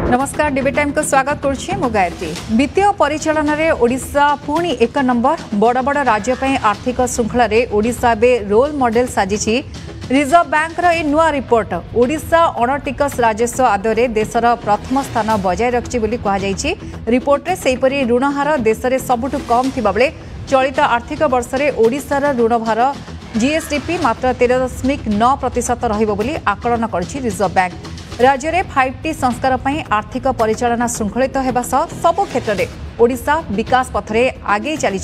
नमस्कार debate time को स्वागत करुछि मु गायत्री। वित्तीय परिचालन रे ओडिशा पुणी एक नंबर बड़ बड़ राज्य पे आर्थिक श्रृंखला रे ओडिशा बे रोल मॉडल साजिछि। रिजर्व बैंक रो ए नुआ रिपोर्ट ओडिशा अणटिकस राजस्व आदरे देशर प्रथम स्थान बजाय रखछि बोली कहा जाइछि। रिपोर्ट रे सेहीपरि ऋण हार देश रे सबुठु कम थिबा बेले चलित आर्थिक वर्ष रे ओडिशार ऋण भार जीएसडीपी मात्र 13.9% रहिबो बोली आकलन करछि रिजर्व बैंक। राज्य में 5T संस्कार पर आर्थिक परिचालना श्रृंखलित होगा सह सबु क्षेत्र में ओडिशा विकास पथरे आगे चली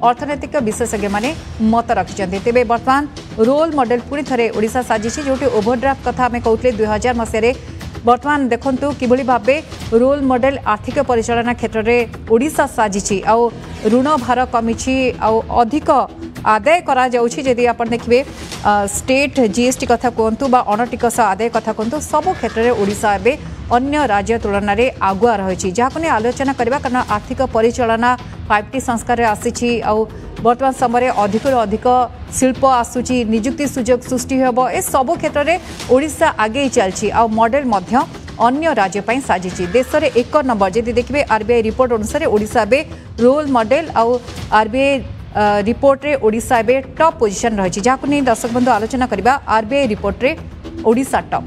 अर्थनैतिक विशेषज्ञ माने मत रखिंट। तेज बर्तमान रोल मॉडल पुणी थे ओडिशा साजिश जो ओभरड्राफ्ट कथा आम कहते 2000 मसीह बर्तमान देखु किभली भावे रोल मॉडल आर्थिक परिचालना क्षेत्र में ओडिशा साजिश आउ ऋण भार कमी अधिक आदाय करा जाउछि। यदि आपण देखिबे स्टेट जीएसटी कथा कहतु बा अणटिकस आदाय कथा कहतु सबु क्षेत्र में ओडिशा एबे अन्य राज्य तुलन में आगुआ रही जहाँ आलोचना करबा कारण आर्थिक परिचालना 5T संस्कार आसी वर्तमान समय अधिक अधिक शिल्प आसूची निजुक्ति सुजोग सृष्टि हेबो ए सबु क्षेत्र में ओडिशा आगे चलछि आ मॉडल मध्य अन्य राज्य ପାଇଁ साजिछि। देश में एक नंबर जदि देखिबे आरबीआई रिपोर्ट अनुसार ओडिशा बे रोल मॉडल आउ आरबीआई रिपोर्ट रे ओडिशा बे टॉप पोजीशन रही जहाँ नहीं दर्शक बंधु आलोचना करबा आरबीआई रिपोर्ट रे ओडिशा टॉप।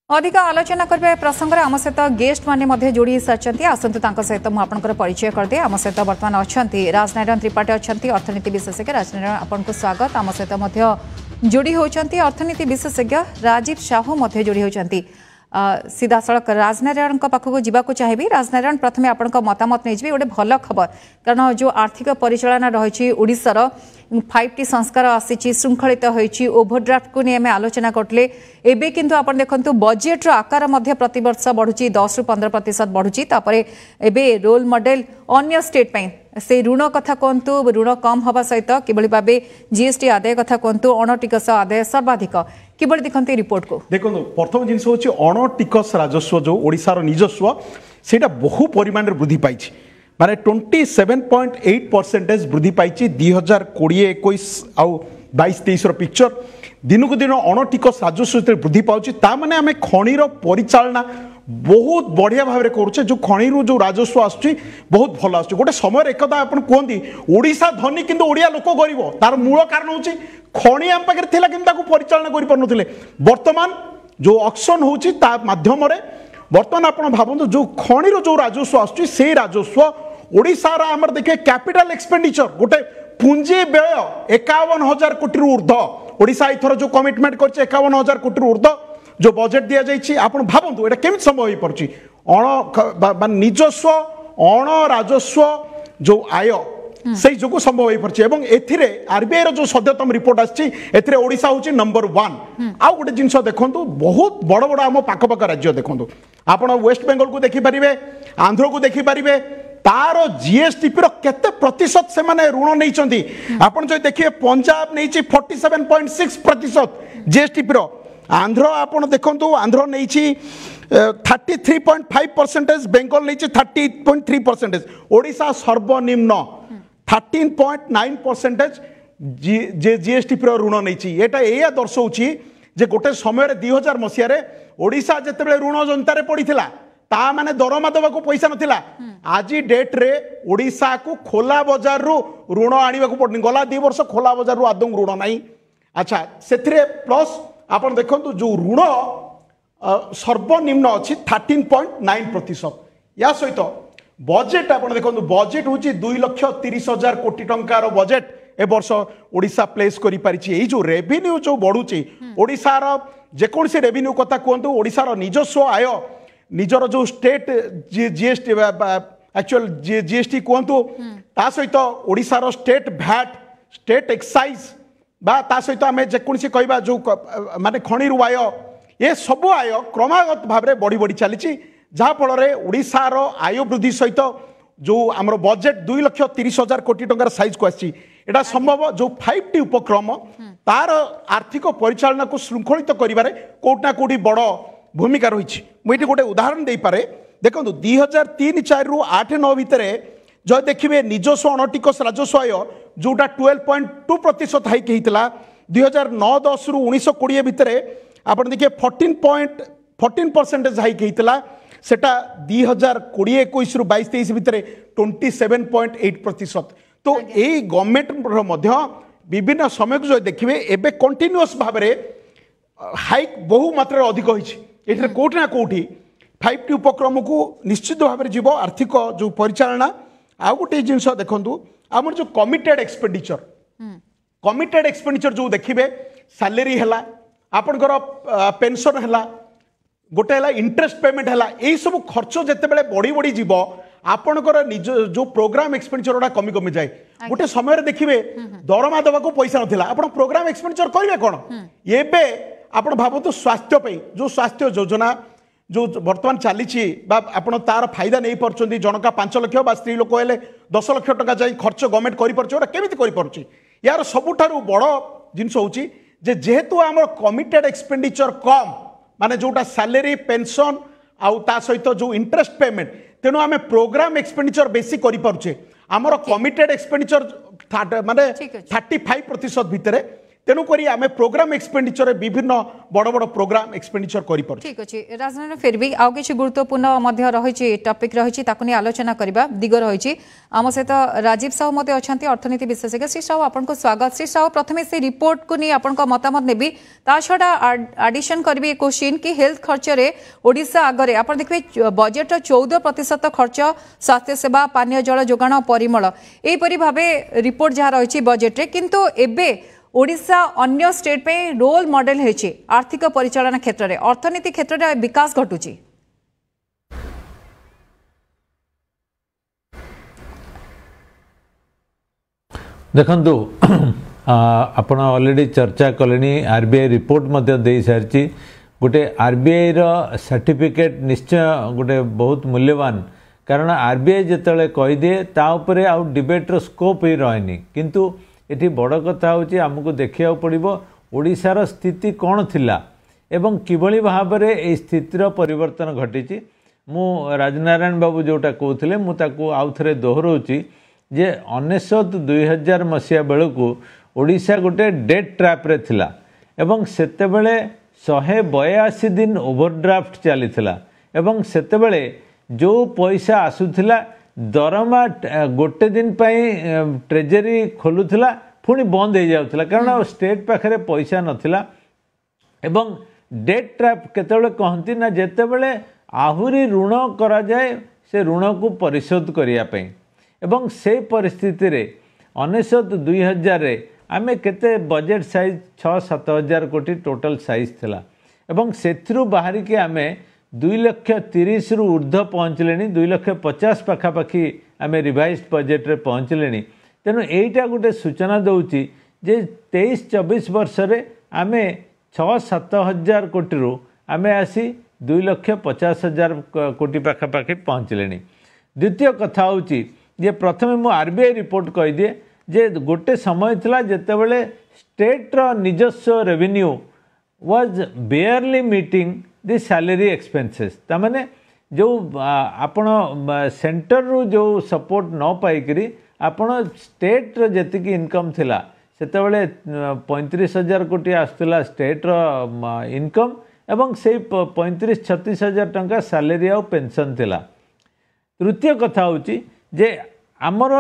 अधिक आलोचना करबे प्रसंग रे आम सहित गेस्ट माने जोड़ी सारी आसतु सहित मुझे परिचय करदे। आम सहित बर्तमान अच्छा राजनारायण त्रिपाठी अच्छा अर्थनीति विशेषज्ञ। राजनारायण आपको स्वागत। आम सहित जोड़ी होती अर्थनीति विशेषज्ञ राजीव साहू जोड़ी होती सीधा सड़क राजनारायण पाखक जावाक चाहिए। राजनारायण प्रथम आपण मतामत नहीं गोटे भल खबर कारण जो आर्थिक परिचालना रही ओडिशार 5T संस्कार आसी श्रृंखलित होती ओभरड्राफ्ट को नहीं आम आलोचना करते एवं किंतु आप देखु बजेट्र आकार प्रति वर्ष बढ़ुची 10 ରୁ 15% बढ़ुची एवं रोल मॉडल अन्य स्टेट से ऋण कथा कहतु ऋण कम हवा सहित किभली भावे जीएसटी आदाय कथा कहतु अणटिकस आदाय सर्वाधिक किभली देखते रिपोर्ट को देखो। प्रथम जिन हूँ अणटिकस राजस्व जो ओडिशार निजस्व सेटा बहु परिमाण में वृद्धि पाई माने 27.8% वृद्धि पाई 2020-21 आउ 22-23 पिक्चर दिनकू दिन अणटिकस राजस्व वृद्धि पाँच ताने आम खनिर परिचालना बहुत बढ़िया भाव में करुचे जो खनि जो राजस्व आसुची बहुत भल आस गोटे समय एक कहती ओडिशा धनी किंतु ओडिया लोक गरीब तार मूल कारण हूँ खनि आम पाखे थिला किंतु परिचालना कर पारुनथिले। वर्तमान जो ऑक्शन होची ता माध्यम रे वर्तमान आपण भाबंतु जो खनिर जो राजस्व आसुची से राजस्व ओडिशार आमर देखिए कैपिटल एक्सपेंडिचर गोटे पुंजी व्यय 51,000 कोटी ऊर्ध्व ओडिशा इथर जो कमिटमेंट करছে 51,000 कोटी ऊर्ध्व जो बजेट दिया जाइए आपण भाबंतु एटा केमि संभव हो पारछि अण निजस्व अण राजस्व जो आय से जो संभव हो पारछि एवं एथिरे आरबीआई रो जो सद्यतम रिपोर्ट आछि एथिरे ओडिशा होछि नंबर 1। आ गोटे जिंस देखंतु बहुत बड़ बड़ आम पाखपाख राज्य देखंतु आपण वेस्ट बेंगल को देखि परिबे आंध्र को देखि परिबे तार जीएसटीपी रो केते प्रतिशत से माने ऋण नहीं चंती आपण जो देखिए पंजाब नहीं 47.6% जीएसटीपी रो आंध्र आपण देखंतु आंध्र नहीं 33.5% बेंगल नहीं 30.3% ओडिशा सर्वनिम्न 13.9% जीएसटीपी ऋण नहीं एटा एया दर्शाउछि जे गोटे समय 2000 मसीह ओडिशा जेतेबेले ऋण जनतारे पड़ीथिला ता माने दरमा देवा को पैसा नथिला आज डेट रे ओडिशा को खोला बाजार रु ऋण आनिबा को पड़नी गला 2 वर्ष खोला बाजार रु आदौ ऋण नाही। अच्छा सेथिरे प्लस आपण देखंतु जो ऋण सर्वनिम्न अछि 13.9%। या सहित बजेट आपण देखंतु बजेट होची 2,30,000 कोटी टंकार बजेट ए वर्ष ओडिशा प्लेस करि पारिछि। एई जो रेवेन्यू जो बढ़ुची ओडिशा रो जेकोन से रेवेन्यू कथा कहंतु ओडिशा रो निजस्व आय निजर जो स्टेट जीएसटी एक्चुअल जीएसटी कहतु ता सहित ओडिशा रो स्टेट भैट स्टेट एक्साइज बा ता सहित आम जेकोसी कहवा जो माने खनि आय ये सब आय क्रमागत भाव में बढ़ी बढ़ी चली जहाँफल ओडिशा रो आय वृद्धि सहित जो आम बजेट 2,30,000 कोटी टंकार साइज को आसी एटा संभव जो 5T उपक्रम तार आर्थिक परिचालना को श्रृंखलित करिबारे कोटना कोटी बड़ भूमिका रही। मुझे गोटे उदाहरण दे पारे देखो 2003-04 रु 8-9 भितर जो देखिए निजस्व अणटिकस राजस्व आय जोटा 12.2% हाइक होता 2009-10 रु 19-20 भितर आप देखिए 14% हाइक होता सेटा 2020-21 रु 22-23 भितर 27.8%। तो यही गवर्नमेंट विभिन्न समय को जो देखिए एबे कंटिन्यूअस भाव में हाइक बहु मात्रा अधिक होती कोटि ना कोटि 5T उपक्रम को निश्चित भाव में जीव आर्थिक जो परिचालना आउ गोटे जिनस देखु आम जो कमिटेड एक्सपेंडिचर जो देखिए सैलरी है आपणकर पेंशन है गोटे है इंटरेस्ट पेमेंट है यही सब खर्च जिते बड़े बढ़ी बढ़ी जीव आपणकर निज जो प्रोग्राम एक्सपेंडिचर गुड़ा कमी कमी जाए गोटे समय देखिए दरमा देवा को पैसा नाला आप प्रोग्राम एक्सपेंडिचर करेंगे कौन ये आप भावतु स्वास्थ्य जो स्वास्थ्य योजना जो बर्तमान चली आप तार फायदा नहीं पार्टी जनका 5 लाख बा स्त्री लोक हेले 10 लाख टका जाए खर्च गवर्नमेंट करें यार सबुठ बड़ जिनस हूँ जेहेतु आम कमिटेड एक्सपेंडिचर कम माने जोटा सैलरी पेंशन आउ ता सहित जो इंटरेस्ट पेमेंट तेणु आम प्रोग्राम एक्सपेंडिचर बेसी करें आमर कमिटेड एक्सपेंडिचर माने 35% भितर तेणुक आम प्रोग्राम एक्सपेंडिचर विभिन्न बड़ बड़ प्रोग्राम एक्सपेंडिचर कर ठीक अच्छे राजनारायण फिर भी आउ किसी गुरुत्वपूर्ण रही टॉपिक रही आलोचना करबा दिग रही आम सहित राजीव साहू अच्छा अर्थनीति विशेषज्ञ श्री साहू आपको स्वागत। श्री साहू प्रथम से रिपोर्ट को नहीं आपन मतामत नेबी ता छड़ा एडिशन करी क्वेश्चन कि हेल्थ खर्च रे ओडिशा आगरे आप देखिए बजेट 14% खर्च स्वास्थ्य सेवा पानीय जल जोगाण परिमल यहीपरि भाव रिपोर्ट जहाँ रही बजेट रे किंतु एबे ओडिशा अन्य स्टेट पे रोल मॉडल है आर्थिक परिचालन क्षेत्र में अर्थनीति क्षेत्र में विकास घटुची। देखंतु आपण ऑलरेडी चर्चा कले आरबीआई रिपोर्ट मध्य दे सारी गोटे आरबीआई रो सर्टिफिकेट निश्चय गोटे बहुत मूल्यवान कारण आरबीआई जिते कहीदे ताऊपर आउ डिबेट्र स्कोप ही रही किंतु एठी बड़ कथा होची आमको देखिया पड़िबो ओडिशार स्थिति कौन थिला एवं किभली भाव में ए स्थितिर परिवर्तन घटी मु राजनारायण बाबू जोटा कहते मुझे आउ थे दोहराऊँगी जे 1900-2000 मसीहा बेलू ओडिशा गोटे डेट ट्रैप्रे थिला एवं सेतेबेले 182 दिन ओवरड्राफ्ट चलीथिला एवं सेतेबेले जो पैसा आसुथिला दरमा गोटे दिन ट्रेजरी खोलुला पुणी बंद हो जाऊला कारण स्टेट पाखे पैसा नथिला एवं डेट ट्रैप केतेबेले कहती ना जेतेबेले आहुरी ऋण करा जाए से ऋण को परिशोध करने एवं से परिस्थिति रे 1900-2000 आमे केते बजेट साइज 6-7 हजार कोटी टोटल साइज थिला एवं सेथरु बाहरी के आमे 2,30,00,000 रु ऊर्ध्व पहुँचले 2,50,000 पाखापाखि आम रिवाइज बजेट रे पहुँचले तेणु यहीटा गोटे सूचना दूची जे 23-24 वर्ष रे आम 6-7 हजार कोटी रु आम आसी 2,50,000 कोटी पाखापाखि पहुँचले। द्वितीय कथा होची जे प्रथमे मु आरबीआई रिपोर्ट कहीदिए जे गोटे समय थिला जेतेबेले स्टेट रो निजस्व revenue was barely meeting the salary expenses तामाने जो आपण सेंटर रू जो सपोर्ट न पाइकरी आपण स्टेट रो जेतिकी इनकम थिला सेतेबेले 35,000 कोटी आसुला स्टेट रो इनकम एवं से 35-36 हजार टंका सैलरी और पेंशन थिला। तृतीय कथा होची जे आमर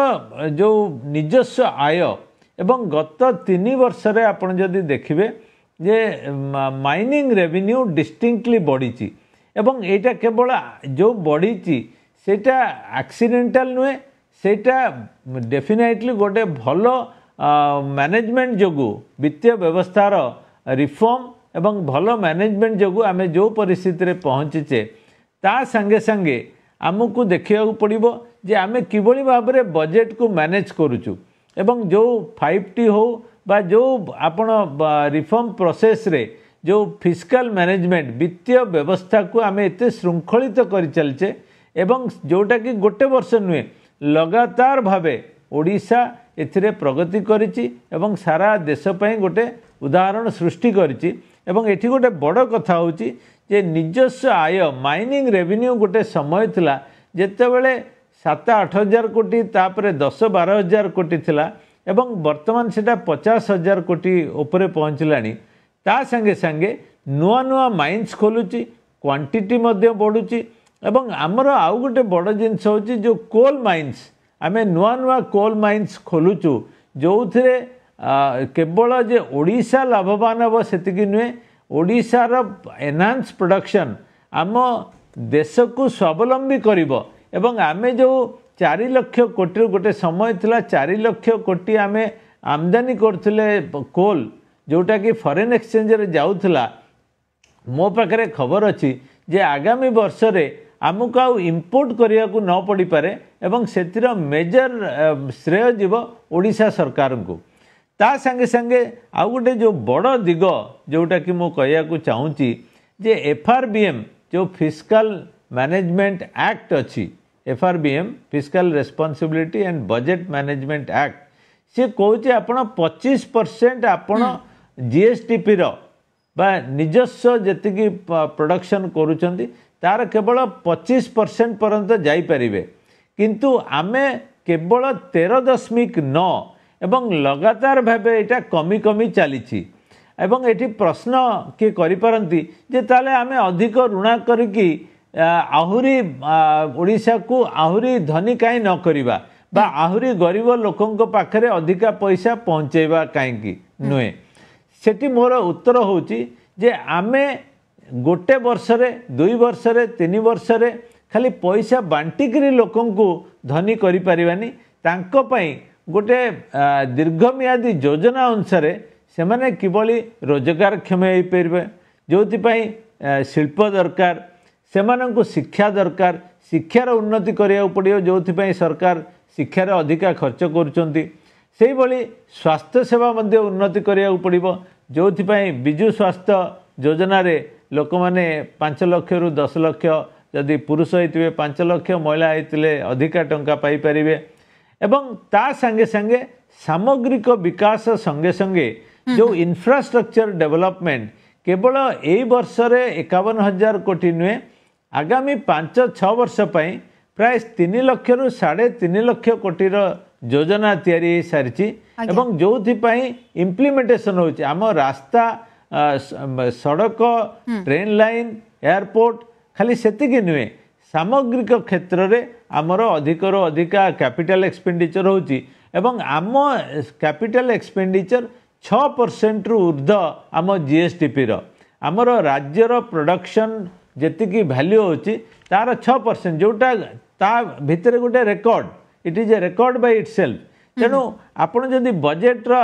जो निजस्व आय एवं गत 3 वर्ष रे आपण जदि देखिबे जे माइनिंग रेवेन्यू डिस्टिंक्टली बढ़ी एवं एटा केवल जो बढ़ी सेटा एक्सीडेंटल नुहे सेटा डेफिनेटली गोटे भल मैनेजमेंट जोगु वित्तीय व्यवस्थार रिफॉर्म एवं भल मैनेजमेंट जोगु आम जो परिस्थिति रे पहुँचीचे ता संगे संगे आमको देखा पड़ो जे आम किभली भाव में बजेट को मैनेज करुचु एवं जो 5T हो बा जो आपण रिफॉर्म प्रोसेस रे जो फिस्कल मैनेजमेंट वित्तीय व्यवस्था को आम एत श्रृंखलित कर चलचे एवं जोटा कि गोटे वर्ष नुहे लगातार भावे ओडिशा एथिरे प्रगति करिछि एवं सारा देश पई गोटे उदाहरण सृष्टि करिछि एवं एठी गोटे बड़ कथा होछि जे निजस्व आय माइनिंग रेवेन्यू गोटे समय थिला जेतेबेले 7-8 हजार कोटी तापर 10-12 हजार कोटी थिला एवं वर्तमान सेटा 50 हजार कोटी उपरे पहुँचलानी ता संगे संगे नुआ नुआ माइन्स खोलुची क्वांटिटी मध्य बढ़ुची एवं आमर आउ गोटे बड़ जिनस होची जो कोल माइन्स आमे नुआ नुआ कोल माइन्स खोलुचु जो थे केवल जे ओडिशा लाभवान हम से नुहे ओडिशार एनहांस प्रोडक्शन आम देश को स्वावलंबी करिबो एवं आमे जो 4 लाख कोटी गोटे समय थिला 4 लाख कोटी आमे आमदानी करथिले कोल जोटा कि फॉरेन एक्सचेंज रे जाउथला मो पाखरे खबर अछि जे आगामी वर्ष रे आमको आउ इंपोर्ट करिया को न पड़ी पारे एवं सेतिर मेजर श्रेय जीव ओडिशा सरकार को ता संगे संगे आउ गोटे जो बड़ दिग जोटा कि मु कहया को चाहूँगी जे FRBM जो फिस्कल मैनेजमेंट एक्ट अच्छी FRBM fiscal responsibility and budget management act सी कहूँ आपण 25% आपण GSTP रो बा निजस्व जेतिकी प्रोडक्शन करूछंती तार केवल 25% पर्यंत जाई परिबे किंतु आमे केवल 13.9 एवं लगातार भावे एटा कमी कमी चली एवं एटी प्रश्न किए करिपारंती जे ताले आमे अधिक ऋण करिकी आहुरी ओडिशा को आहुरी धनी काई न करिबा बा आहुरी गरीब लोकंक पाखरे अधिका पैसा पहुंचेबा काईकी नुए सेटी मोर उत्तर होची जे आमे गोटे वर्ष रे 2 वर्ष रे 3 वर्ष रे खाली पैसा बांटिकरी लोकंकु धनी करि परिबानी तांको पई गोटे दीर्घमियादी योजना अनुसार से माने किभली रोजगार क्षम हो पारे जो शिल्प दरकार से शिक्षा दरकार शिक्षार उन्नति करिया पड़ियो जो सरकार शिक्षार अधिका खर्च करुचंती से भली स्वास्थ्य सेवा मध्य उन्नति करिया पड़िबो जो विजु स्वास्थ्य योजना रे लोक माने 5 लाख रु 10 लाख जदि पुरुष होइतिबे 5 लाख महिला होइतिले अधिका टंका पाई परिबे एवं ता संगे संगे सामग्रिक विकास संगे संगे जो इंफ्रास्ट्रक्चर डेवलपमेंट केवल यही वर्ष रे 51,000 कोटी नुहे आगामी 5-6 वर्ष पई प्राय 3 लाख रु 3.5 लाख कोटी योजना तैयारी सारी एवं जो इम्प्लीमेंटेशन होची आम रास्ता सड़क ट्रेन लाइन एयरपोर्ट खाली सेतिकी नुहे सामग्रिक क्षेत्र रे आमर अधिकरू अधिका कैपिटल एक्सपेंडिचर होची एवं आम कैपिटल एक्सपेंडिचर 6% रु ऊर्ध्व आम GSTP रो आमर राज्यर प्रोडक्शन जेतिकी वैल्यू होची तार 6% जोटा ता भितर गोटे record it is a record by itself तेणु आपण जदि बजेट रो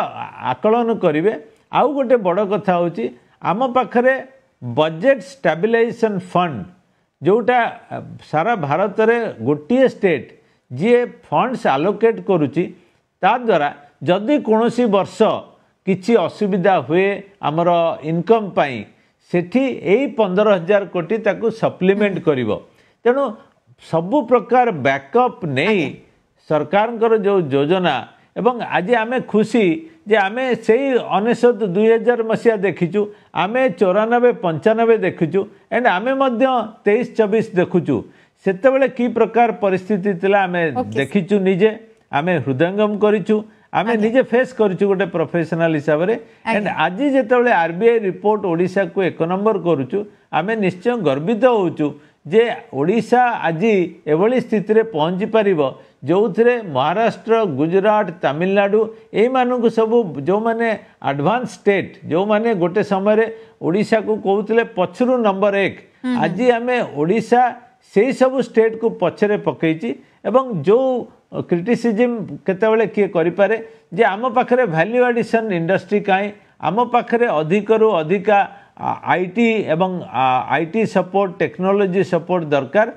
आकलन करिवे आउ गोटे बड़ कथा होची आम पाखरे बजेट स्टेबलाइजेशन फंड जोटा सारा भारत रे गोटे स्टेट जी फंड्स आलोकेट करुची ता द्वारा जदि कोनोसी वर्ष किछि असुविधा हुए आमर इनकम पाई सेठी एई 15,000 कोटी ताकू सप्लीमेंट करिवो तेणु सबु प्रकार बैकअप नहीं सरकार जो योजना एवं आज आमे खुशी जे आमे सेई 19-2000 मसीहा देखिचु आमे 94-95 देखिचु एंड आमे मध्य 23-24 देखुचु सेतेबेले की प्रकार परिस्थिति थिला आमे देखिचु निजे आमे हृदयंगम करिचु आमे निजे फेस करिचु गोटे प्रोफेशनल हिसाब रे एंड आज जेतेबेले RBI रिपोर्ट ओडिशा को 1 नंबर करूचु आमे निश्चय गर्वित होउचु जे ओडिशा आज एभली स्थिति रे पहुंची परिबो जो थे महाराष्ट्र गुजरात तमिलनाडु ए मानू सब जो माने एडवांस स्टेट जो माने गोटे समय रे ओडिशा को कहते पछरू नंबर 1 आज आमे ओडिशा से सब स्टेट को पछरे पकईची एवं जो क्रिटिसिज्म केतेबेले किए करिपारे जे आम पाखरे वैल्यू एडिशन इंडस्ट्री काई आम पाखरे अधिकरू अधिका IT एवं IT सपोर्ट टेक्नोलॉजी सपोर्ट दरकार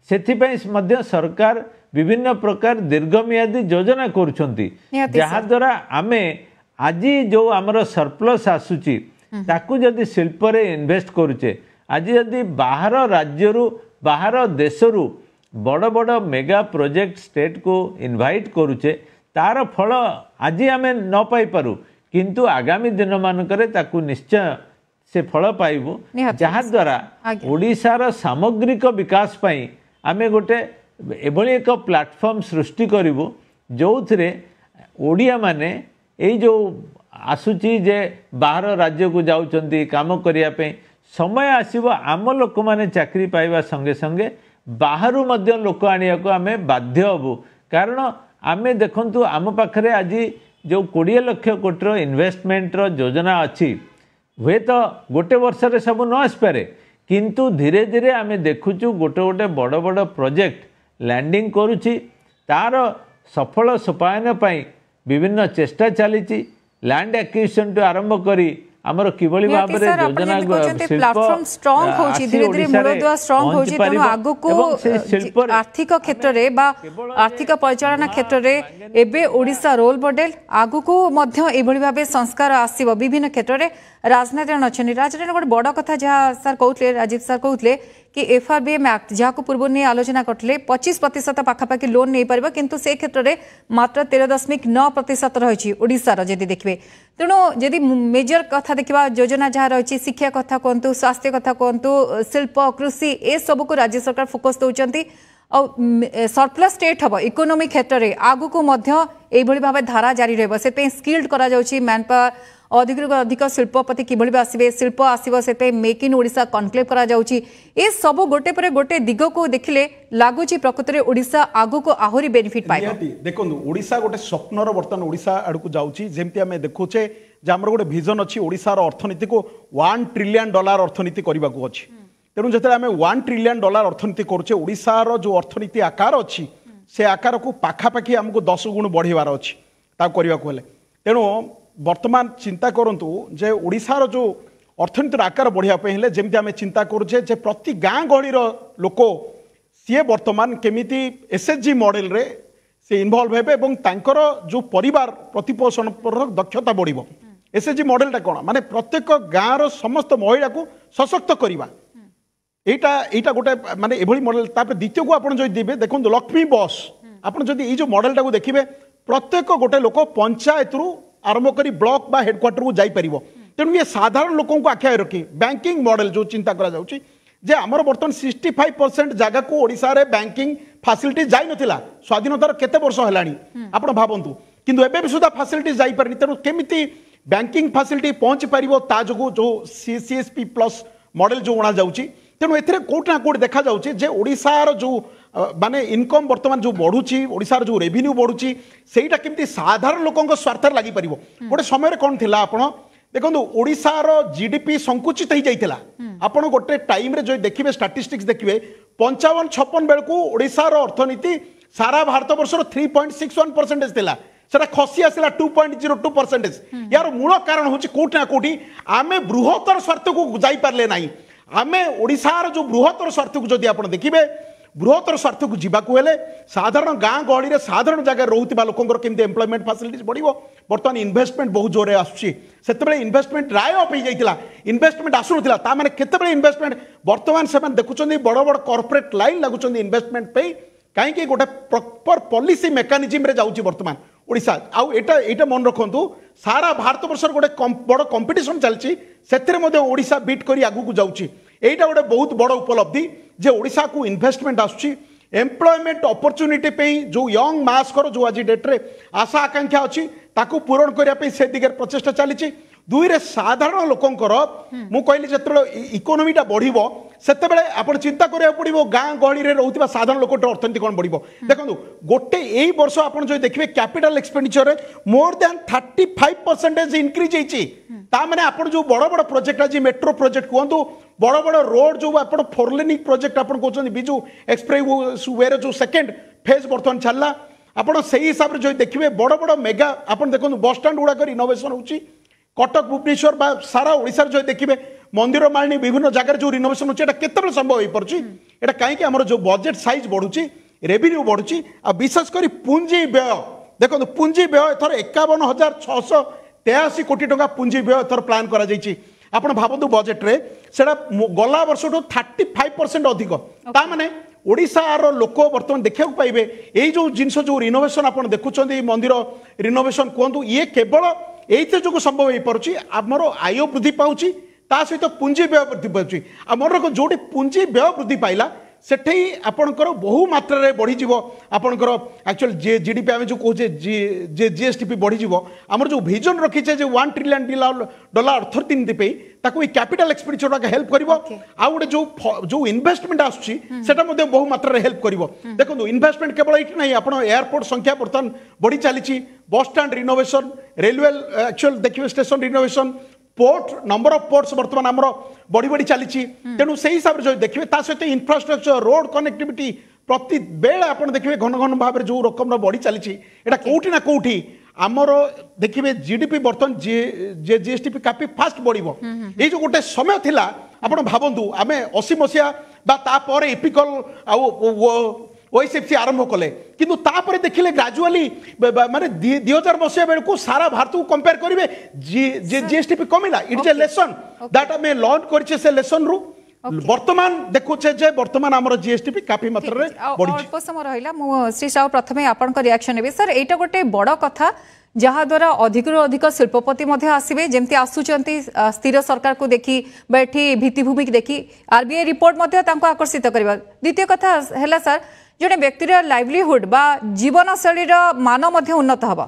सेथिपई मध्य सरकार विभिन्न प्रकार दीर्घमियादी योजना करुछंती जहा द्वारा आमे आज जो आमर सरप्लस आसुची ताकू जदि शिल्प रे इन्वेस्ट करूचे आज जदि बाहर राज्यरू बाहर देशरू बड़ बड़ मेगा प्रोजेक्ट स्टेट को इनवाइट करूचे तार फल आज आमे न पाई पारू किंतु आगामी दिन मानकरे ताकू निश्चय से फल पाइबु जहा द्वारा ओडिशार सामग्रिक विकास पई आमे गोटे एभली एक प्लाटफॉर्म सृष्टि करिवु जो थरे ओडिया माने ए जो आसुची जे बाहर राज्य को जाउचंती काम करिया पे समय आसीबो आम लोक माने चाकरी पाइबा संगे संगे बाहरु मध्य लोक आनिया को आमे बाध्य हबु कारण आमे देखंतु आम पाखरे आज जो 20 लाख कोटी इन्वेस्टमेंट योजना अच्छी हुए तो गोटे वर्ष रे सब न आसपारे किंतु धीरे धीरे आमे देखुचु गोटे गोटे बड़ बड़ प्रोजेक्ट लैंडिंग करुची तार सफल सोपायन पाई विभिन्न चेष्टा चली लैंड एक्विजिशन टू आरंभ करी हमर किबली भाव रे योजना प्लेटफॉर्म स्ट्रांग होची धीरे धीरे मूलदुआ स्ट्रांग होची तेनु आगु को आर्थिक क्षेत्र रे बा आर्थिक परिचालना क्षेत्र रे एबे ओडिसा रोल मॉडल आगु को मध्य एभली भाबे संस्कार आसीबो विभिन्न क्षेत्र रे राजनीति नछनी राजनीति गोटे बड़ कथा जहाँ सर कहते राजीव सर कहते कि एफआरबीएम एक्ट जहाँ को पूर्व नहीं आलोचना करते 25% पाखापाखि लोन नहीं पार किंतु से क्षेत्र में मात्र 13.9% रही ओडिशार जदि देखिए तेणु जदि मेजर कथा देखा योजना जहाँ रही शिक्षा कथा कहतु स्वास्थ्य कथा कहतु शिल्प कृषि ए सब को राज्य सरकार फोकस दौरान सरप्लस स्टेट हम इकोनोमी क्षेत्र में आगु को भाव धारा जारी रही स्किल्ड करा मैन पावर अधिक अधिक शिल्पपति किभली आसवे शिल्प आसव से मेक इन ओडिशा कनक्लेव करा जाउची ए सब गोटे पर गोटे दिग को देखिले लागुची प्रकृति में ओडिशा आगु को आहुरी बेनिफिट पाइबो देखो ओडिशा गोटे स्वप्नर बर्तमान ओडिशा आड़ को जाउची जेमती आमे देखुचे जे हमर गोटे विजन अछि ओडिशार अर्थनीति को $1 ट्रिलियन अर्थनीति करबा को अछि तेणु जते आमे $1 ट्रिलियन अर्थनीति करूचे ओडिशार जो अर्थनीति आकार अछि से आकार को पाखापाखि हमको 10 गुण बढ़िबार अछि ता करबा को हेले तेणु वर्तमान चिंता करंतु जे ओडिशार जो अर्थनीतिर आकार बढ़िया हेले जेमती आमे चिंता करूचे जे प्रति गाँ गहली लोक सी वर्तमान केमिति एसएचजी मॉडल रे से इन्वॉल्व हेबे एवं तांकर जो परिवार प्रतिपोषण पर दक्षता बढ़िबो एसएचजी मॉडलटा कोन माने प्रत्येक गाँर समस्त महिला को सशक्त करिबा एटा गोटे माने एभली मॉडल तापर द्वितीय को आपण जो दिबे देखो लक्ष्मी बस आपण जदि ई जो मॉडलटा को देखिबे प्रत्येक गोटे लोक पंचायत रु आरंभ करी ब्लॉक बा हेडक्वार्टर को जाई परिबो तेणु ये साधारण लोकों को आख्या रखी बैंकिंग मॉडल जो चिंता करा जाउची जे हमर बर्तन 65% जगह को ओडिसा रे बैंकिंग फैसिलिटी जाई नथिला स्वाधीनतार केते वर्ष हेलानी आपण भाबंतु किंतु एबे भी सुधा फैसिलिटी जाई परनी तेणु केमिति बैंकिंग फैसिलिटी पहुंच परिबो ता जो जो सीएसपी प्लस मॉडल जो उणा जाउची तेणु एथिरे कोट ना कोट देखा जाउची जे ओडिसार जो माने इनकम वर्तमान जो बढ़ुची ओडिसार जो रेवेन्यू बढ़ुची सेटा केमती साधारण लोकों स्वार्थ लगी परिबो गोटे समय कोन थिला आपण देखो ओडिसार जीडीपी संकुचित हो जाइतिला आपण गोटे टाइम रे जो देखिबे स्टैटिस्टिक्स देखिबे 55-56 बेल को ओडिसार अर्थनीति सारा भारत वर्षर 3.61% थिला सेटा खसी आसिला 2.02% यार मूल कारण होची कोट ना कोटी आमे बृहत्तर स्वार्थ को जाई पारले नाही आमे ओडिसार जो बृहत्तर स्वार्थ को जदि आपण देखिबे बृहत्तर स्वार्थ को जीवाक हेले साधारण गाँ गहली रे साधारण जगह रोहुतिबा लोकंकर केमते एम्प्लॉयमेंट फैसिलिटीज बढ़िबो बर्तमान इन्वेस्टमेंट बहुत जोरे आसुची सेतेबेले इन्वेस्टमेंट राय अप हो जाइतिला इन्वेस्टमेंट आसुनथिला ता माने केतेबेले इन्वेस्टमेंट वर्तमान सेमान देखुचंदी बड़ बड़ कॉर्पोरेट लाइन लागुचंदी इन्वेस्टमेंट पे काहे कि गोटे प्रॉपर पॉलिसी मेकानिज्म रे जाउची वर्तमान ओडिशा आउ एटा मन रखंतु सारा भारत वर्षर गोटे बड़ कंपटीशन चलची सेथिरे मध्ये ओडिशा बीट करी आगु को जाउची एटा गोटे बहुत बड़ उपलब्धि जे ओडिशा को इन्वेस्टमेंट आसुची एम्प्लॉयमेंट अपॉर्चुनिटी पे जो यंग मास कर जो आज डेट रे आशा आकांक्षा अच्छी ताकू पूरण करने से दिगरे प्रचेषा चली दुई रे साधारण लोकंकर मु कहली जेतबेले इकोनोमीटा बढ़िबो सेतेबेले आपण चिंता करिया पड़िबो गाँ गहली रे रहउतिबा साधारण लोकट अर्थनीति कोन बढ़िबो देखंतु गोटे एई वर्ष आपण जो देखिबे कैपिटल एक्सपेंडिचर रे मोर देन 35% इंक्रीज हेची ता माने आपण जो बड़ बड़ प्रोजेक्ट आज मेट्रो प्रोजेक्ट कहंतु बड़ बड़ रोड जो आपण फोरलेनिक प्रोजेक्ट आपण कहउछन बिजू एक्सप्रेस वे रे जो सेकंड फेज बर्तमान चलला आपण सही हिसाब रे जो देखिबे बड़ बड़ मेगा आपण देखंतु बस स्टैंड गुडा कर इनोवेशन होची कटक भुवनेश्वर बा सारा ओडिसा जो देखिबे मंदिर मालिनी विभिन्न जगह जो रिनोवेशन होची एटा केतेबेले संभव हो परची एटा काहे कि हमर जो बजेट साइज बढ़ुची रेवेन्यू बढ़ुची आ विशेष करी पूंजी व्यय देखो पूंजी व्यय एथर 51,683 कोटी टका पूंजी व्यय एथर प्लान करा जाईची आपण भाबंतु बजेट रे सेटा गला वर्ष 35% अधिक ता माने ओडिशार लोक वर्तमान देखा पाइबे यही जो जिनस जो रिनोवेशन आप देखुं मंदिर रिनोवेशन कहतु ये केवल ये जो संभव हो पार्टी आमर आय वृद्धि पाँच ता सहित पुंजी व्यय वृद्धि पाଉଛି मन रख जो पुंजी व्यय वृद्धि पाइला सेठे आपणकर बहु मात्रा रे बढ़ी जीवो आपणकर एक्चुअल जीडीपी आमे जो कहूचे जीएसटीपी बढ़ी जीवो हमर जो विजन रखीचे जे 1 ट्रिलियन डॉलर अर्थनीति पे ताको कैपिटल एक्सपेंडिचर का हेल्प करिवो आ गोटे जो इन्वेस्टमेंट आछी सेटा मध्ये बहु मात्रा रे हेल्प करिवो देखो इन्वेस्टमेंट केवल एठी नहीं आपण एयरपोर्ट संख्या बर्तन बढ़ी चलीची bus stand renovation railway actual देखिए station renovation port number of ports बर्तमान आमर बढ़ी बढ़ी चली तेणु से हिसाब से देखिए सहित इंफ्रास्ट्रक्चर रोड कनेक्टिविटी प्रति बेले आप देखिए घन घन भाव जो रकम बढ़ी चली कौटी ना कौटी आमर देखिए जीडीपी बर्तमान जीएसटीपी काफी फास्ट बढ़ो ये जो गोटे समय थिला आपण भावतु आम 80 मसीहा तापर एपिकल ओएसएफसी आरंभ कले किंतु तापर देखिले ग्रेजुअली माने 2000 मसीहा बेलू सारा भारत को कंपेयर करेंगे GSTP कमिला it's a lesson that आम लर्न करछे से लेसन रु वर्तमान देखुचे जे वर्तमान हमर जीएसटीपी काफी मात्रा रे बढ़ी अल्प समय रहिला मु श्री साहू प्रथमे आपन को रिएक्शन नेबे सर एटा गोटे बड़ कथा जहाँ द्वारा अधिक अधिक शिल्पपति आसवे जमती आसुचंती स्थिर सरकार को देखी बैठी भित्तिभूमि की देखी आरबीआई रिपोर्ट आकर्षित करवा द्वितीय कथा है सर जड़े व्यक्तिर लाइवलीहुड बा जीवन शैलीर मान उन्नत हवा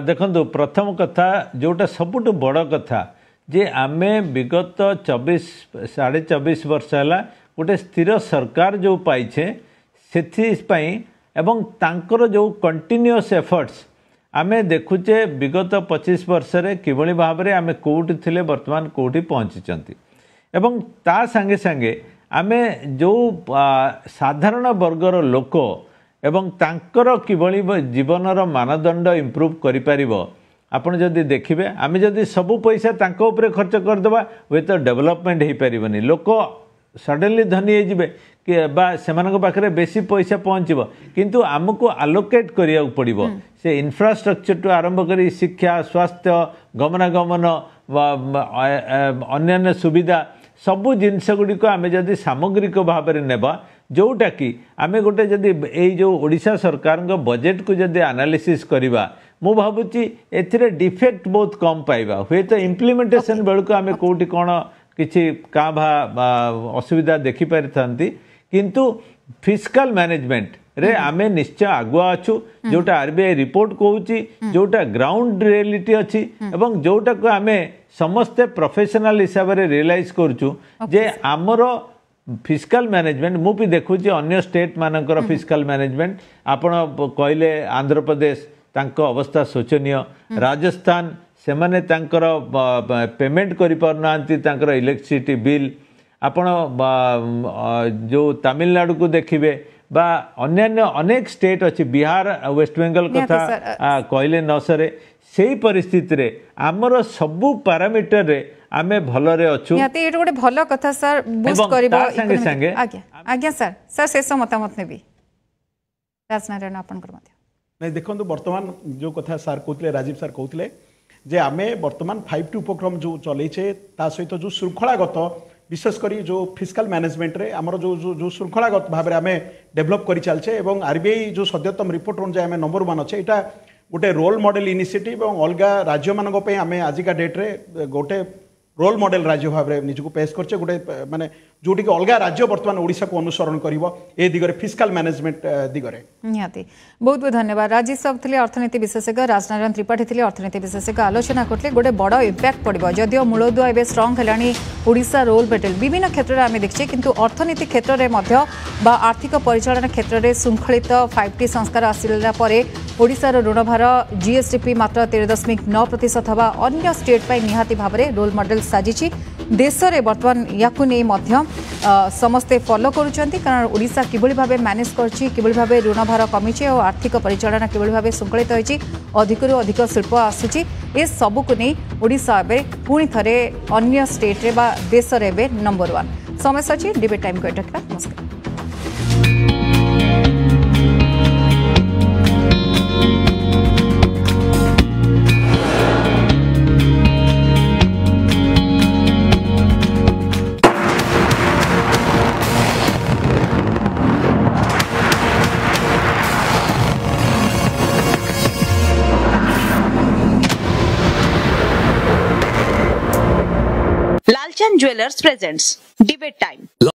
देखो प्रथम कथा जोटा सबुठ बड़ कथा जे आमे विगत 24 वर्ष है गोटे स्थिर सरकार जो पाइछे से एवं तांकर जो कंटिन्यूअस एफर्ट्स आमे देखुचे विगत 25 वर्ष रे किभली भाव में आमे कोउठी थिले वर्तमान कोउठी पहुँची एवं ता संगे संगे आमे जो साधारण वर्गर लोक एवं तांकर किभली जीवनर मानदंड इम्प्रूव करि परिबो आपण जदि देखिबे आमे जदि सबु पैसा तांको ऊपर खर्च करदेबा वे तो डेवलपमेंट हो पारिबनी लोक सडनली धनी हो से पाखे बेसी पैसा पहुँचब किंतु आमको आलोकेट करिया पड़ो से इंफ्रास्ट्रक्चर टू आरंभ करी शिक्षा स्वास्थ्य गमनागमन अन्य सुविधा सबू जिनस गुड़िक आम जदि सामग्रिक भाव में नेबा जोटा कि आम गोटे जदि ये जो ओडिशा सरकार बजेट को जदि एनालिसिस करवा मु भावुची एथिरे डिफेक्ट बहुत कम पाइबा हुए तो इम्प्लीमेंटेशन बेलू आम कौटी कौन किसी का भा असुविधा देखि पारि थांती किंतु फिस्कल मैनेजमेंट रे आमे निश्चय आगुआ अच्छु जोटा आरबीआई रिपोर्ट कहूची जोटा ग्राउंड रियलिटी अच्छी एवं जोटा को आमे समस्ते प्रोफेशनल हिसाब रे रियलाइज करछु जे आमर फिस्कल मैनेजमेंट मु भी देखुची अन्य स्टेट मानकर फिस्कल मैनेजमेंट आपण कहले आंध्र प्रदेश तांको अवस्था शोचनीय राजस्थान से माने तांकर पेमेंट करि पारनांती तांकर इलेक्ट्रिसिटी बिल आपण जो तमिलनाडु को देखिबे बा अन्य अनेक स्टेट अच्छी बिहार वेस्ट बेंगल कथा कहले न सरे से परिस्थिति रे आमर सबु पैरामीटर रे आमे भलरे अछु याते एटा गोटे भलो कथा सर बूस्ट करबो संगे संगे आज्ञा सर सर शेष मतामत नेबी राजनारायण आपन कर मध्य नहीं देखो वर्तमान जो कथा सर कहते राजीव सर कहते जे आमे वर्तमान 5T उपक्रम जो चलैछे ता सहित जो श्रृंखलागत विशेषकर जो फिस्कल मैनेजमेंट रे आमर जो जो जो श्रृंखलागत भाव में आम डेभलप कर चलचे और आरबीआई जो सद्यतम रिपोर्ट अनुसार आम नंबर 1 अच्छे यहाँ गोटे रोल मॉडल इनिशिएटिव और अलग राज्य मानक आम आजिका डेट रे गोटे रोल मॉडल राज्य भाव में निजको पेश करछे गोटे माने जोटी के अलग राज्य वर्तमान ओडिशा को अनुसरण करिवो ए दिगरे फिस्कल मैनेजमेंट दिगरे निहाती बहुत बहुत धन्यवाद राजीव साहब थिले अर्थनीति विशेषज्ञ राजनारायण त्रिपाठी थिले अर्थनीति विशेषज्ञ आलोचना करते गोटे बड़ इम्पैक्ट पड़ो जदियो मूलदुआ एवं स्ट्रंग है ओडिशा रोल मॉडल विभिन्न क्षेत्र में आम देखिए किंतु अर्थनीति क्षेत्र में बा आर्थिक परिचालन क्षेत्र में श्रृंखलित 5T संस्कार आसिला परे ओडिशार ऋणभार जीएसटीपी मात्र 13.9% हवा अन्य स्टेट निहाती भाव में रोल मॉडल साजिची देश में बर्तमान या समस्ते फॉलो करुँच कारण ओडिशा किभली भाव मैनेज कर भाव ऋणभार कमी और आर्थिक परिचालन किभली भाव श्रृंखलित होती अधिकरू अधिक शिल्प आसूची ए सबू को नहीं ओडिशा एवं पुणी थे अन्य स्टेट रे बा देश रे नंबर 1 समय सची डिबेट टाइम को नमस्कार। Kanchan Jewellers presents Debate Time.